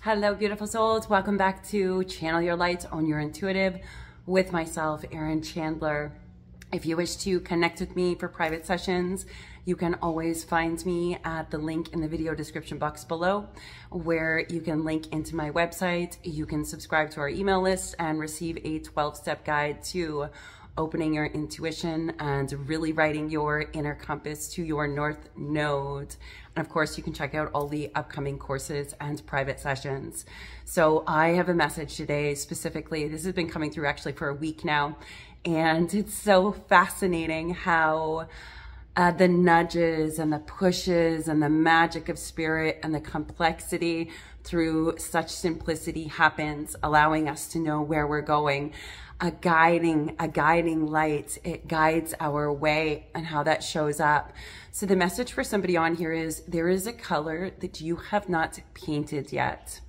Hello, beautiful souls. Welcome back to Channel Your Light, Own Your Intuitive with myself, Erin Chandler. If you wish to connect with me for private sessions, you can always find me at the link in the video description box below, where you can link into my website. You can subscribe to our email list and receive a 12-step guide to opening your intuition and really writing your inner compass to your North Node. And of course, you can check out all the upcoming courses and private sessions. So I have a message today specifically. This has been coming through actually for a week now. And it's so fascinating how the nudges and the pushes and the magic of spirit and the complexity through such simplicity happens, allowing us to know where we're going. A guiding light. It guides our way and how that shows up. So the message for somebody on here is there is a color that you have not painted yet.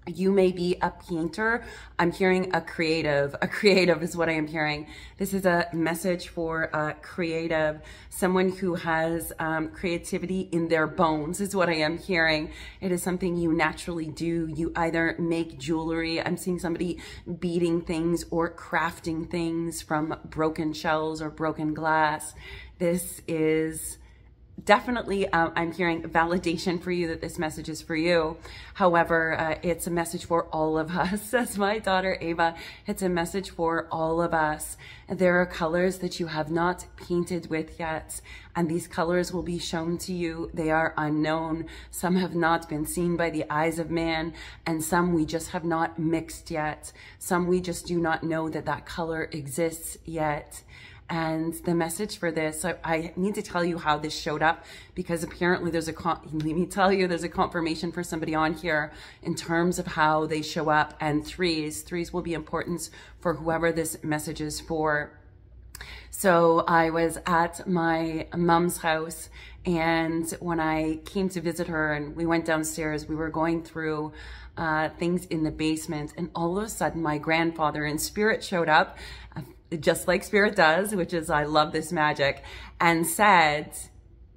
You may be a painter. I'm hearing a creative. A creative is what I am hearing. This is a message for a creative, someone who has creativity in their bones is what I am hearing. It is something you naturally do. You either make jewelry. I'm seeing somebody beading things or crafting things from broken shells or broken glass. This is definitely, I'm hearing validation for you that this message is for you. However, it's a message for all of us. As my daughter Ava, it's a message for all of us. There are colors that you have not painted with yet, and these colors will be shown to you. They are unknown. Some have not been seen by the eyes of man, and some we just have not mixed yet. Some we just do not know that that color exists yet. And the message for this, I need to tell you how this showed up, because apparently there's a confirmation for somebody on here in terms of how they show up. And threes will be important for whoever this message is for. So I was at my mom's house, and when I came to visit her and we went downstairs, we were going through things in the basement, and all of a sudden my grandfather in spirit showed up, just like spirit does, which is, I love this magic, and said,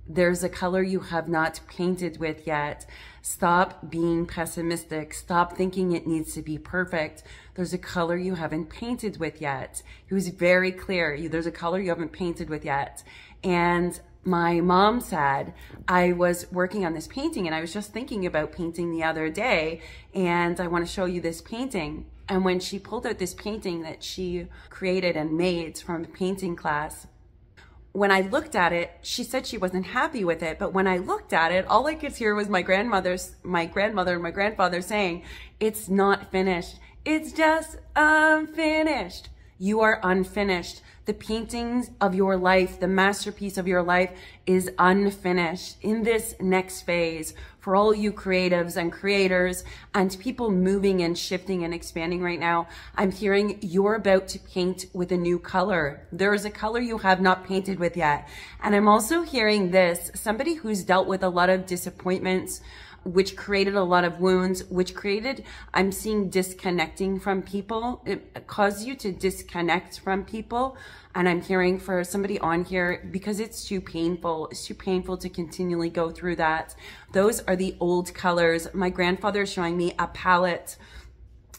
there's a color you have not painted with yet. Stop being pessimistic. Stop thinking it needs to be perfect. There's a color you haven't painted with yet. He was very clear. There's a color you haven't painted with yet. And my mom said, I was working on this painting and I was just thinking about painting the other day, and I want to show you this painting. And when she pulled out this painting that she created and made from a painting class, when I looked at it, she said she wasn't happy with it. But when I looked at it, all I could hear was my grandmother and my grandfather saying, it's not finished. It's just unfinished. You are unfinished. The paintings of your life, the masterpiece of your life is unfinished. In this next phase, for all you creatives and creators and people moving and shifting and expanding right now, I'm hearing you're about to paint with a new color. There is a color you have not painted with yet. And I'm also hearing this, somebody who's dealt with a lot of disappointments, which created a lot of wounds, which created, I'm seeing disconnecting from people. It caused you to disconnect from people. And I'm hearing for somebody on here, because it's too painful to continually go through that. Those are the old colors. My grandfather is showing me a palette,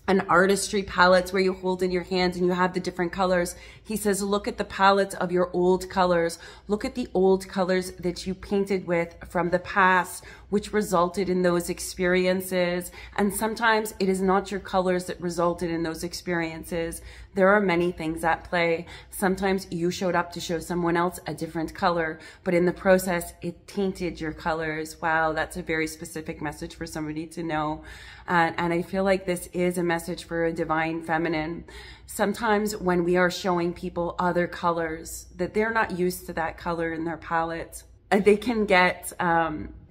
an artistry palette where you hold in your hands and you have the different colors. He says, look at the palette of your old colors. Look at the old colors that you painted with from the past, which resulted in those experiences. And sometimes it is not your colors that resulted in those experiences. There are many things at play. Sometimes you showed up to show someone else a different color, but in the process, it tainted your colors. Wow, that's a very specific message for somebody to know. And I feel like this is a message for a divine feminine. Sometimes when we are showing people other colors, that they're not used to that color in their palette, they can get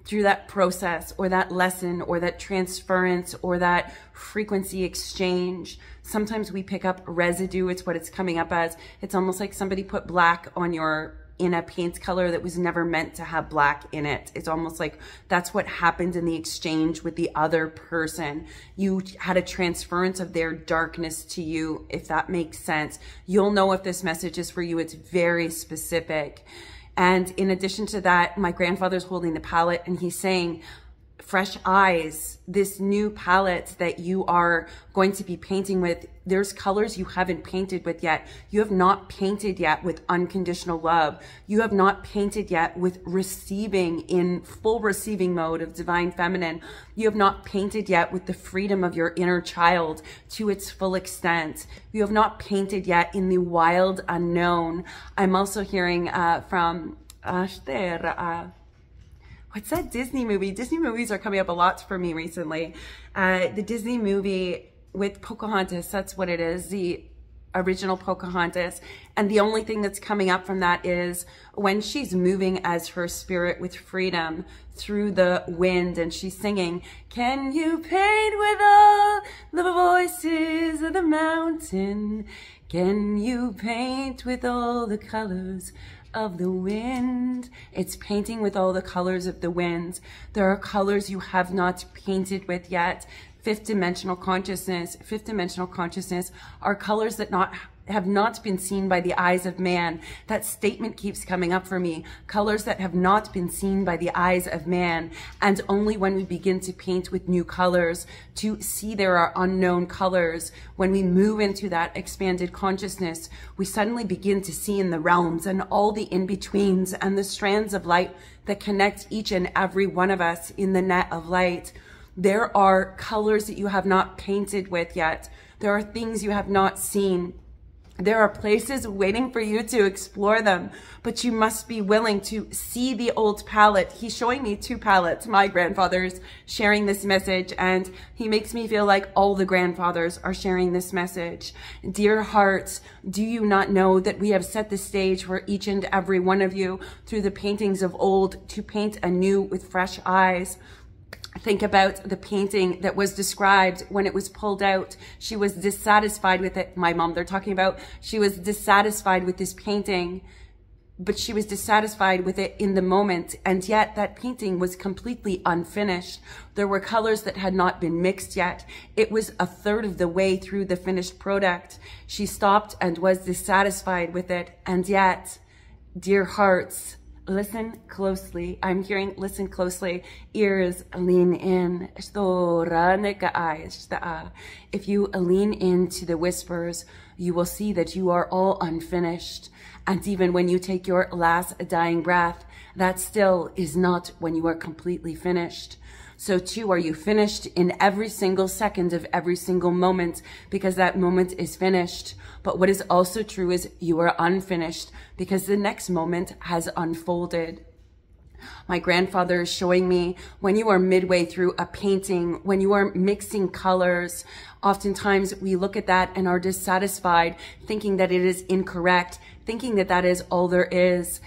through that process or that lesson or that transference or that frequency exchange. Sometimes we pick up residue. It's what it's coming up as. It's almost like somebody put black on in a paint color that was never meant to have black in it. It's almost like that's what happened in the exchange with the other person. You had a transference of their darkness to you, if that makes sense. You'll know if this message is for you. It's very specific. And in addition to that, my grandfather's holding the palette and he's saying, fresh eyes, this new palette that you are going to be painting with. There's colors you haven't painted with yet. You have not painted yet with unconditional love. You have not painted yet with receiving, in full receiving mode of divine feminine. You have not painted yet with the freedom of your inner child to its full extent. You have not painted yet in the wild unknown. I'm also hearing from what's that Disney movie? Disney movies are coming up a lot for me recently. The Disney movie with Pocahontas, that's what it is, the original Pocahontas. And the only thing that's coming up from that is when she's moving as her spirit with freedom through the wind and she's singing, can you paint with all the voices of the mountain? Can you paint with all the colors of the wind? It's painting with all the colors of the wind. There are colors you have not painted with yet. Fifth dimensional consciousness are colors that have not been seen by the eyes of man. That statement keeps coming up for me. Colors that have not been seen by the eyes of man. And only when we begin to paint with new colors, to see there are unknown colors, when we move into that expanded consciousness, we suddenly begin to see in the realms and all the in-betweens and the strands of light that connect each and every one of us in the net of light. There are colors that you have not painted with yet. There are things you have not seen. There are places waiting for you to explore them, but you must be willing to see the old palette. He's showing me 2 palettes. My grandfather's sharing this message, and he makes me feel like all the grandfathers are sharing this message. Dear hearts, do you not know that we have set the stage for each and every one of you through the paintings of old to paint anew with fresh eyes? Think about the painting that was described when it was pulled out. She was dissatisfied with it. My mom, they're talking about, she was dissatisfied with this painting, but she was dissatisfied with it in the moment. And yet that painting was completely unfinished. There were colors that had not been mixed yet. It was a third of the way through the finished product. She stopped and was dissatisfied with it. And yet, dear hearts, listen closely. I'm hearing, listen closely. Ears, lean in. If you lean into the whispers, you will see that you are all unfinished. And even when you take your last dying breath, that still is not when you are completely finished. So too are you finished in every single second of every single moment, because that moment is finished. But what is also true is you are unfinished because the next moment has unfolded. My grandfather is showing me when you are midway through a painting, when you are mixing colors, oftentimes we look at that and are dissatisfied, thinking that it is incorrect, thinking that that is all there is.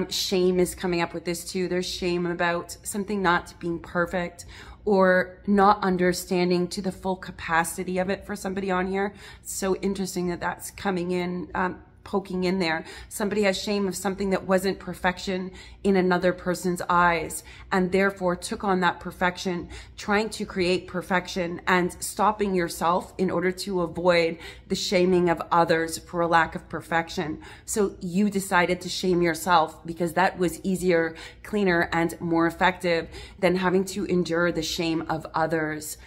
Shame is coming up with this too. There's shame about something not being perfect or not understanding to the full capacity of it for somebody on here. It's so interesting that that's coming in, poking in there. Somebody has shame of something that wasn't perfection in another person's eyes and therefore took on that perfection, trying to create perfection and stopping yourself in order to avoid the shaming of others for a lack of perfection. So you decided to shame yourself because that was easier, cleaner, and more effective than having to endure the shame of others.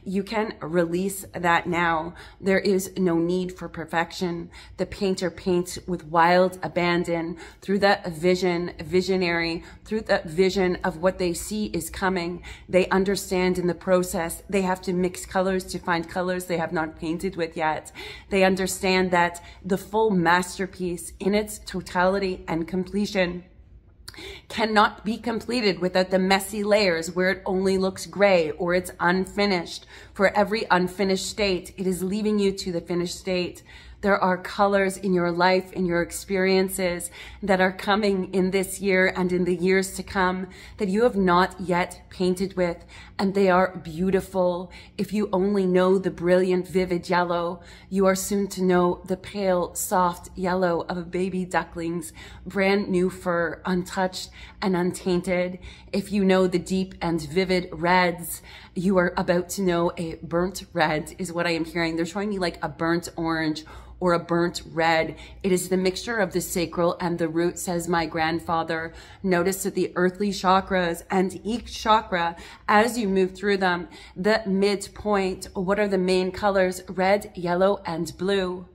You can release that now. There is no need for perfection. The painter paints with wild abandon through that visionary, through that vision of what they see is coming. They understand in the process they have to mix colors to find colors they have not painted with yet. They understand that the full masterpiece in its totality and completion cannot be completed without the messy layers where it only looks gray or it's unfinished. For every unfinished state, it is leaving you to the finished state. There are colors in your life, in your experiences that are coming in this year and in the years to come that you have not yet painted with, and they are beautiful. If you only know the brilliant, vivid yellow, you are soon to know the pale, soft yellow of a baby duckling's brand new fur, untouched and untainted. If you know the deep and vivid reds, you are about to know a burnt red is what I am hearing. They're showing me like a burnt orange or a burnt red. It is the mixture of the sacral and the root, says my grandfather. Notice that the earthly chakras, and each chakra, as you move through them, the midpoint, what are the main colors? Red, yellow, and blue.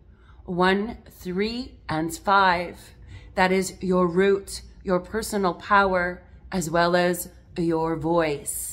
1, 3, and 5. That is your root, your personal power, as well as your voice.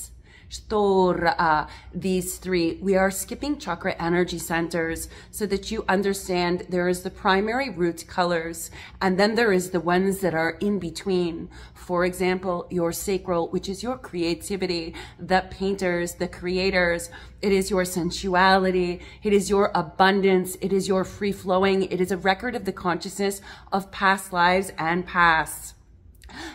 These three. We are skipping chakra energy centers so that you understand there is the primary root colors, and then there is the ones that are in between. For example, your sacral, which is your creativity, the painters, the creators. It is your sensuality. It is your abundance. It is your free flowing. It is a record of the consciousness of past lives and pasts.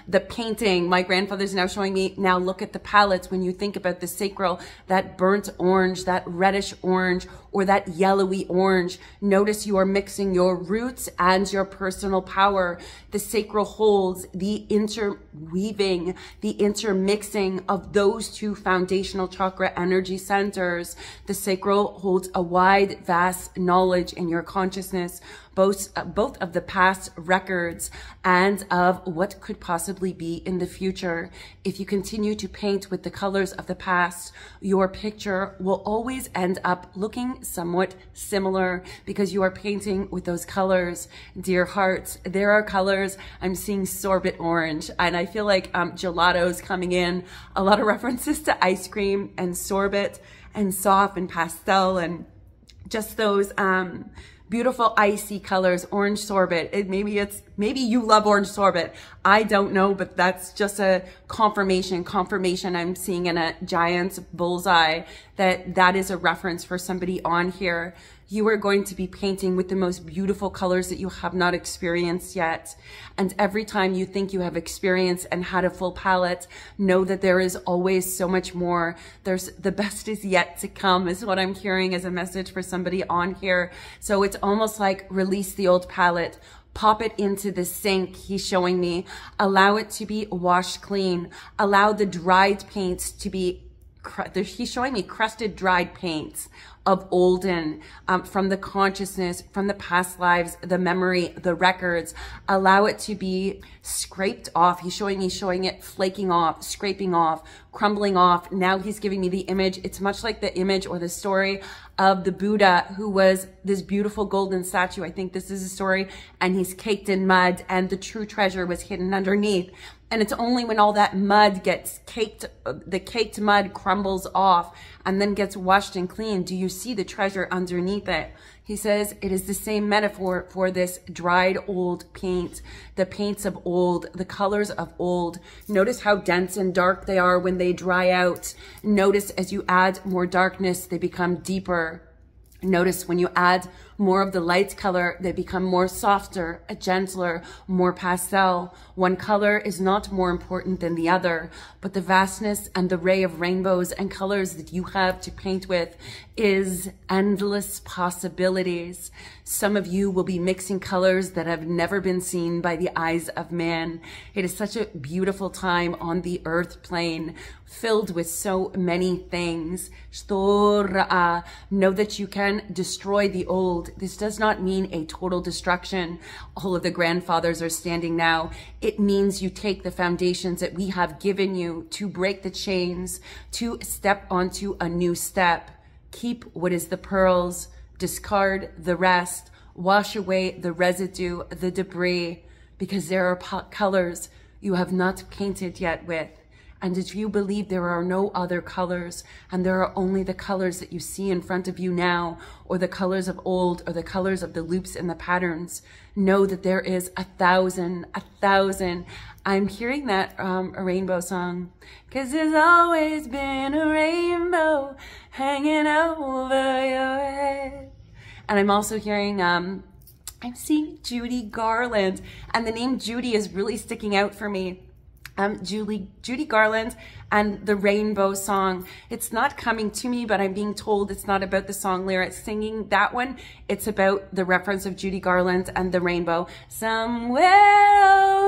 The painting, my grandfather's now showing me, now look at the palettes. When you think about the sacral, that burnt orange, that reddish orange, or that yellowy orange, notice you are mixing your roots and your personal power. The sacral holds the interweaving, the intermixing of those two foundational chakra energy centers. The sacral holds a wide, vast knowledge in your consciousness, both of the past records and of what could possibly be in the future. If you continue to paint with the colors of the past, your picture will always end up looking somewhat similar because you are painting with those colors. Dear hearts, there are colors. I'm seeing sorbet orange, and I feel like gelato's coming in. A lot of references to ice cream and sorbet and soft and pastel and just those beautiful icy colors, orange sorbet. Maybe you love orange sorbet. I don't know, but that's just a confirmation I'm seeing in a giant's bullseye that is a reference for somebody on here. You are going to be painting with the most beautiful colors that you have not experienced yet. And every time you think you have experienced and had a full palette, know that there is always so much more. The best is yet to come, is what I'm hearing as a message for somebody on here. So it's almost like release the old palette, pop it into the sink, he's showing me. Allow it to be washed clean. Allow the dried paints to be, he's showing me crusted dried paints of olden, from the consciousness, from the past lives, the memory, the records. Allow it to be scraped off. He's showing it flaking off, scraping off, crumbling off. Now he's giving me the image. It's much like the image or the story of the Buddha, who was this beautiful golden statue. I think this is a story, and he's caked in mud, and the true treasure was hidden underneath. And it's only when all that mud gets caked, the caked mud crumbles off and then gets washed and cleaned, do you see the treasure underneath it. He says it is the same metaphor for this dried old paint, the paints of old, the colors of old. Notice how dense and dark they are when they dry out. Notice as you add more darkness, they become deeper. Notice when you add more of the light color, they become more softer, gentler, more pastel. One color is not more important than the other, but the vastness and the array of rainbows and colors that you have to paint with is endless possibilities. Some of you will be mixing colors that have never been seen by the eyes of man. It is such a beautiful time on the earth plane, filled with so many things. Know that you can destroy the old. This does not mean a total destruction. All of the grandfathers are standing now. It means you take the foundations that we have given you to break the chains, to step onto a new step. Keep what is the pearls, discard the rest, wash away the residue, the debris, because there are colors you have not painted yet with. And if you believe there are no other colors, and there are only the colors that you see in front of you now, or the colors of old, or the colors of the loops and the patterns, know that there is 1,000. I'm hearing that a rainbow song. 'Cause there's always been a rainbow hanging over your head. And I'm also hearing, I'm seeing Judy Garland, and the name Judy is really sticking out for me. Judy Garland and the Rainbow Song. It's not coming to me, but I'm being told it's not about the song lyrics singing that one. It's about the reference of Judy Garland and the rainbow. Somewhere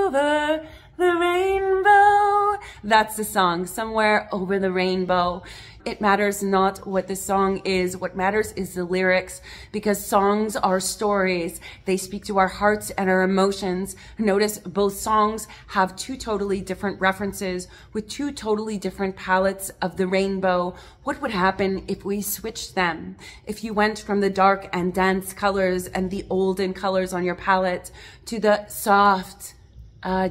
over the rainbow, That's the song, Somewhere Over the Rainbow. It matters not what the song is. What matters is the lyrics, because songs are stories. They speak to our hearts and our emotions. Notice both songs have two totally different references with two totally different palettes of the rainbow. What would happen if we switched them? If you went from the dark and dense colors and the olden colors on your palette to the soft,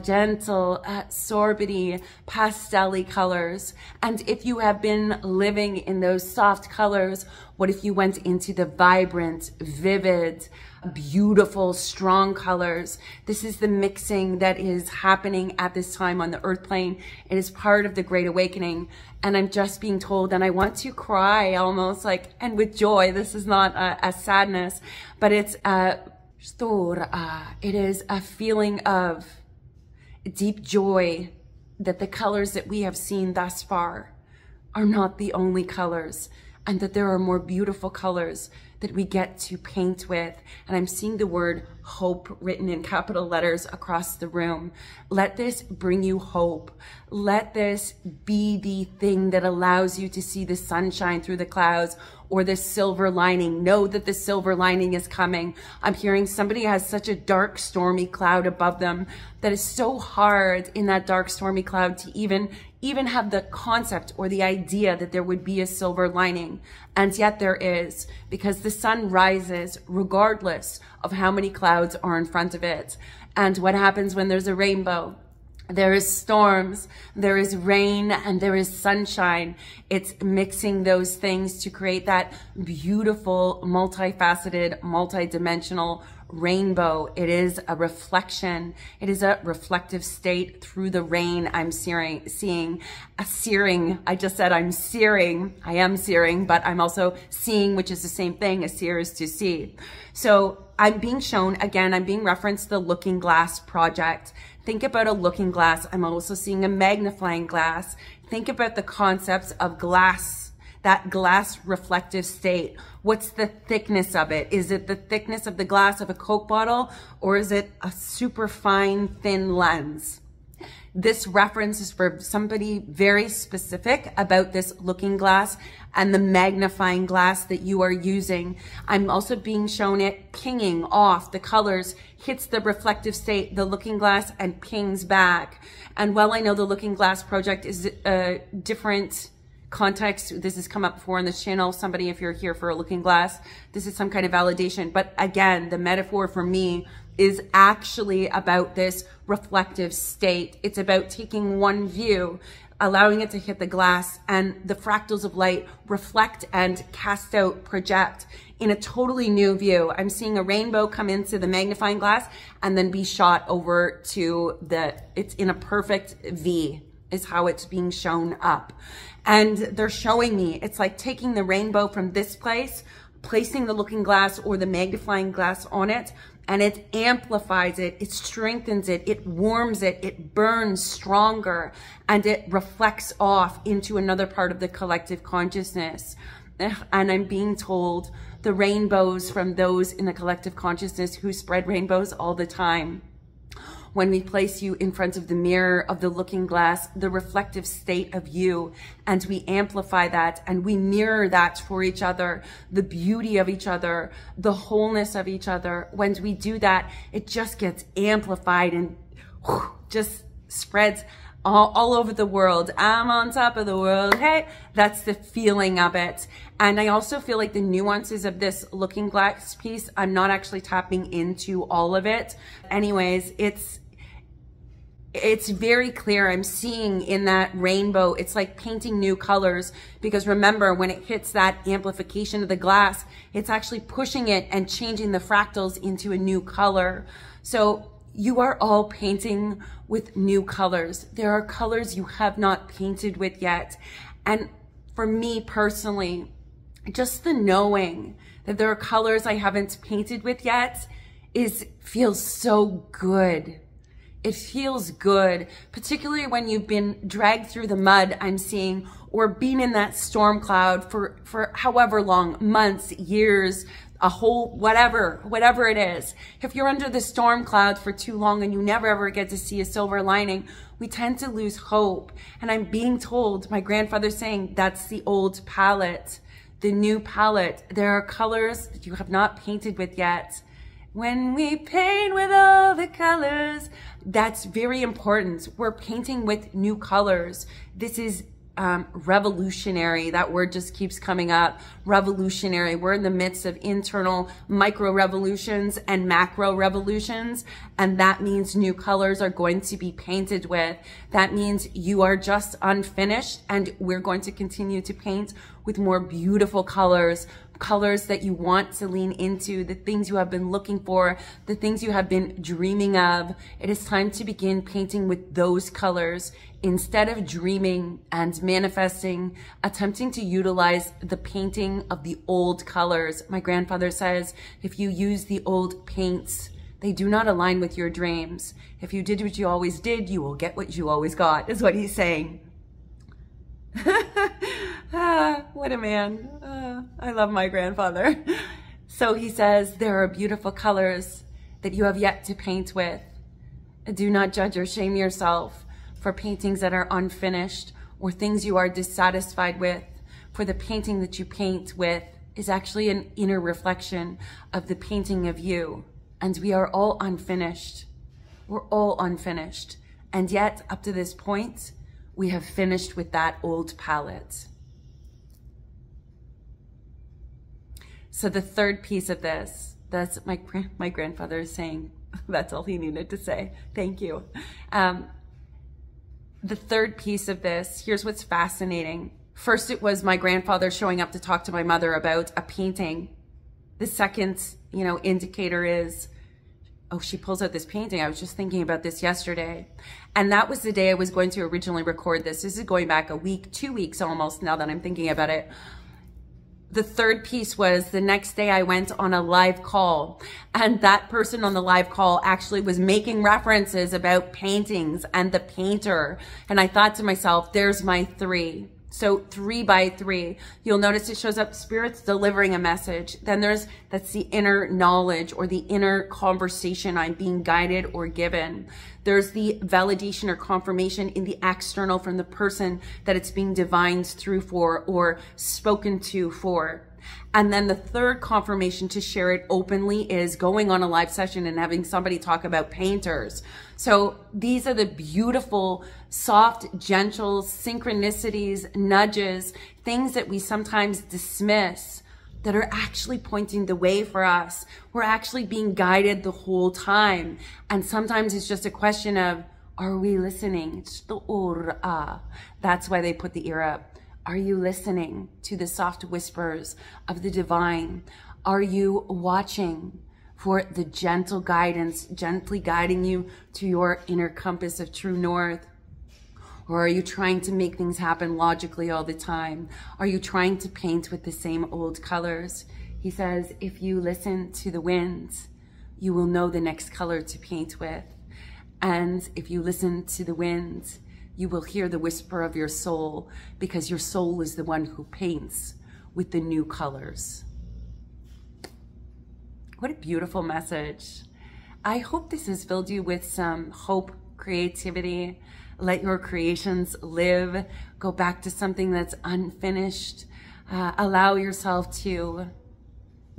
gentle, sorbety, pastel-y colors. And if you have been living in those soft colors, what if you went into the vibrant, vivid, beautiful, strong colors? This is the mixing that is happening at this time on the earth plane. It is part of the Great Awakening. And I'm just being told, and I want to cry almost like, and with joy, this is not a sadness, but it's it is a feeling of deep joy that the colors that we have seen thus far are not the only colors, and that there are more beautiful colors that we get to paint with. And I'm seeing the word hope written in capital letters across the room. Let this bring you hope. Let this be the thing that allows you to see the sunshine through the clouds, or the silver lining. Know that the silver lining is coming. I'm hearing somebody has such a dark, stormy cloud above them that is so hard in that dark, stormy cloud to even have the concept or the idea that there would be a silver lining. And yet there is, because the sun rises regardless of how many clouds are in front of it. And what happens when there's a rainbow? There is storms, there is rain, and there is sunshine. It's mixing those things to create that beautiful, multifaceted, multidimensional rainbow. It is a reflection. It is a reflective state through the rain. I'm seeing a searing. I just said I'm searing. I am searing, but I'm also seeing, which is the same thing. A sear is to see. So I'm being shown, again, I'm being referenced the Looking Glass project. Think about a looking glass. I'm also seeing a magnifying glass. Think about the concepts of glass, that glass reflective state. What's the thickness of it? Is it the thickness of the glass of a Coke bottle, or is it a super fine, thin lens? This reference is for somebody very specific about this looking glass and the magnifying glass that you are using. I'm also being shown it pinging off the colors, hits the reflective state, the looking glass, and pings back. And while I know the Looking Glass project is a different context, this has come up before on this channel. Somebody, if you're here for a looking glass, this is some kind of validation. But again, the metaphor for me is actually about this reflective state. It's about taking one view, allowing it to hit the glass, and the fractals of light reflect and cast out, project in a totally new view. I'm seeing a rainbow come into the magnifying glass and then be shot over to it's in a perfect V is how it's being shown up. And they're showing me, it's like taking the rainbow from this place, placing the looking glass or the magnifying glass on it, and it amplifies it, it strengthens it, it warms it, it burns stronger, and it reflects off into another part of the collective consciousness. And I'm being told the rainbows from those in the collective consciousness who spread rainbows all the time. When we place you in front of the mirror of the looking glass, the reflective state of you, and we amplify that and we mirror that for each other, the beauty of each other, the wholeness of each other. When we do that, it just gets amplified and just spreads all over the world. I'm on top of the world. Hey, that's the feeling of it. And I also feel like the nuances of this looking glass piece, I'm not actually tapping into all of it. Anyways, it's very clear. I'm seeing in that rainbow, it's like painting new colors, because remember, when it hits that amplification of the glass, it's actually pushing it and changing the fractals into a new color. So you are all painting with new colors. There are colors you have not painted with yet. And for me personally, just the knowing that there are colors I haven't painted with yet feels so good. It feels good, particularly when you've been dragged through the mud, I'm seeing, or been in that storm cloud for however long, months, years, a whole whatever it is. If you're under the storm cloud for too long and you never ever get to see a silver lining, we tend to lose hope. And I'm being told, my grandfather's saying, that's the old palette, the new palette. There are colors that you have not painted with yet. When we paint with all the colors, that's very important. We're painting with new colors. This is revolutionary. That word just keeps coming up. Revolutionary. We're in the midst of internal micro revolutions and macro revolutions. And that means new colors are going to be painted with. That means you are just unfinished, and we're going to continue to paint with more beautiful colors, colors that you want to lean into, the things you have been looking for, the things you have been dreaming of. It is time to begin painting with those colors instead of dreaming and manifesting, attempting to utilize the painting of the old colors. My grandfather says, if you use the old paints, they do not align with your dreams. If you did what you always did, you will get what you always got, is what he's saying. What a man. I love my grandfather. So he says, there are beautiful colors that you have yet to paint with. Do not judge or shame yourself for paintings that are unfinished or things you are dissatisfied with, for the painting that you paint with is actually an inner reflection of the painting of you. And we are all unfinished. We're all unfinished. And yet, up to this point, we have finished with that old palette. So the third piece of this, that's my grandfather is saying, that's all he needed to say. Thank you. The third piece of this, here's what's fascinating. First, it was my grandfather showing up to talk to my mother about a painting. The second, indicator is, oh, she pulls out this painting. I was just thinking about this yesterday. And that was the day I was going to originally record this. This is going back a week, 2 weeks almost, now that I'm thinking about it. The third piece was the next day I went on a live call, and that person on the live call actually was making references about paintings and the painter. And I thought to myself, there's my 3. So 3 by 3, you'll notice it shows up Spirit's delivering a message. Then that's the inner knowledge or the inner conversation I'm being guided or given. There's the validation or confirmation in the external from the person that it's being divined through for or spoken to for. And then the third confirmation to share it openly is going on a live session and having somebody talk about painters. So these are the beautiful, soft, gentle synchronicities, nudges, things that we sometimes dismiss that are actually pointing the way for us. We're actually being guided the whole time. And sometimes it's just a question of, are we listening? That's why they put the ear up. Are you listening to the soft whispers of the divine? Are you watching for the gentle guidance, gently guiding you to your inner compass of true north? Or are you trying to make things happen logically all the time? Are you trying to paint with the same old colors? He says, if you listen to the winds, you will know the next color to paint with. And if you listen to the winds, you will hear the whisper of your soul, because your soul is the one who paints with the new colors. What a beautiful message. I hope this has filled you with some hope, creativity. Let your creations live. Go back to something that's unfinished. Allow yourself to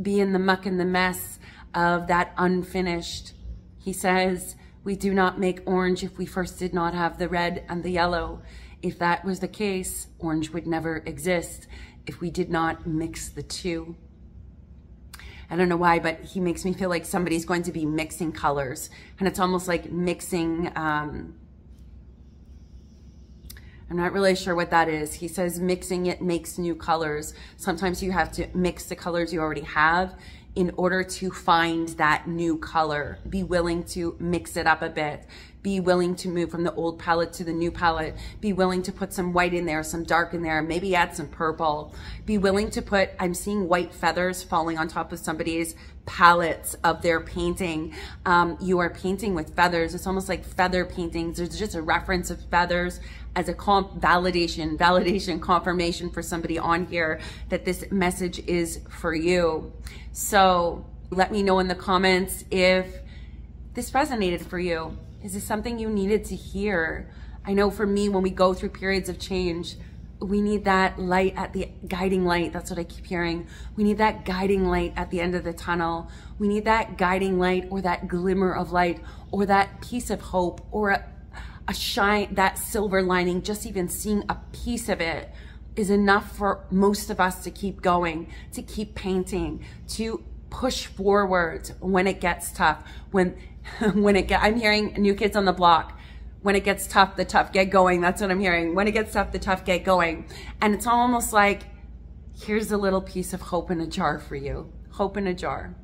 be in the muck and the mess of that unfinished. He says, we do not make orange if we first did not have the red and the yellow. If that was the case, orange would never exist if we did not mix the two. I don't know why, but he makes me feel like somebody's going to be mixing colors. And it's almost like mixing, I'm not really sure what that is. He says mixing it makes new colors. Sometimes you have to mix the colors you already have in order to find that new color. Be willing to mix it up a bit. Be willing to move from the old palette to the new palette. Be willing to put some white in there, some dark in there, maybe add some purple. Be willing to put, I'm seeing white feathers falling on top of somebody's palettes of their painting. You are painting with feathers. It's almost like feather paintings. There's just a reference of feathers as a validation, confirmation for somebody on here that this message is for you. So let me know in the comments if this resonated for you. Is this something you needed to hear? I know for me, when we go through periods of change, we need that light at the guiding light. That's what I keep hearing. We need that guiding light at the end of the tunnel. We need that guiding light, or that glimmer of light, or that piece of hope, or a shine, that silver lining. Just even seeing a piece of it is enough for most of us to keep going, to keep painting, to push forward when it gets tough. I'm hearing New Kids on the Block. When it gets tough, the tough get going. That's what I'm hearing. When it gets tough, the tough get going. And it's almost like, here's a little piece of hope in a jar for you. Hope in a jar.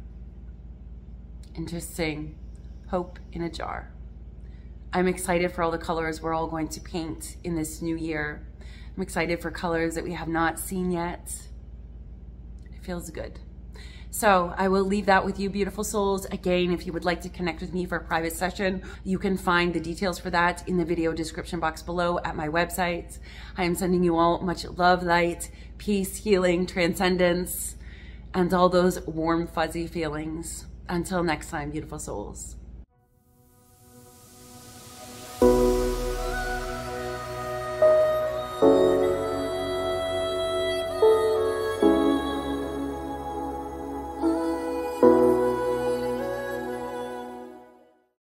Interesting. Hope in a jar. I'm excited for all the colors we're all going to paint in this new year. I'm excited for colors that we have not seen yet. It feels good. So I will leave that with you, beautiful souls. Again, if you would like to connect with me for a private session, you can find the details for that in the video description box below at my website. I am sending you all much love, light, peace, healing, transcendence, and all those warm, fuzzy feelings. Until next time, beautiful souls.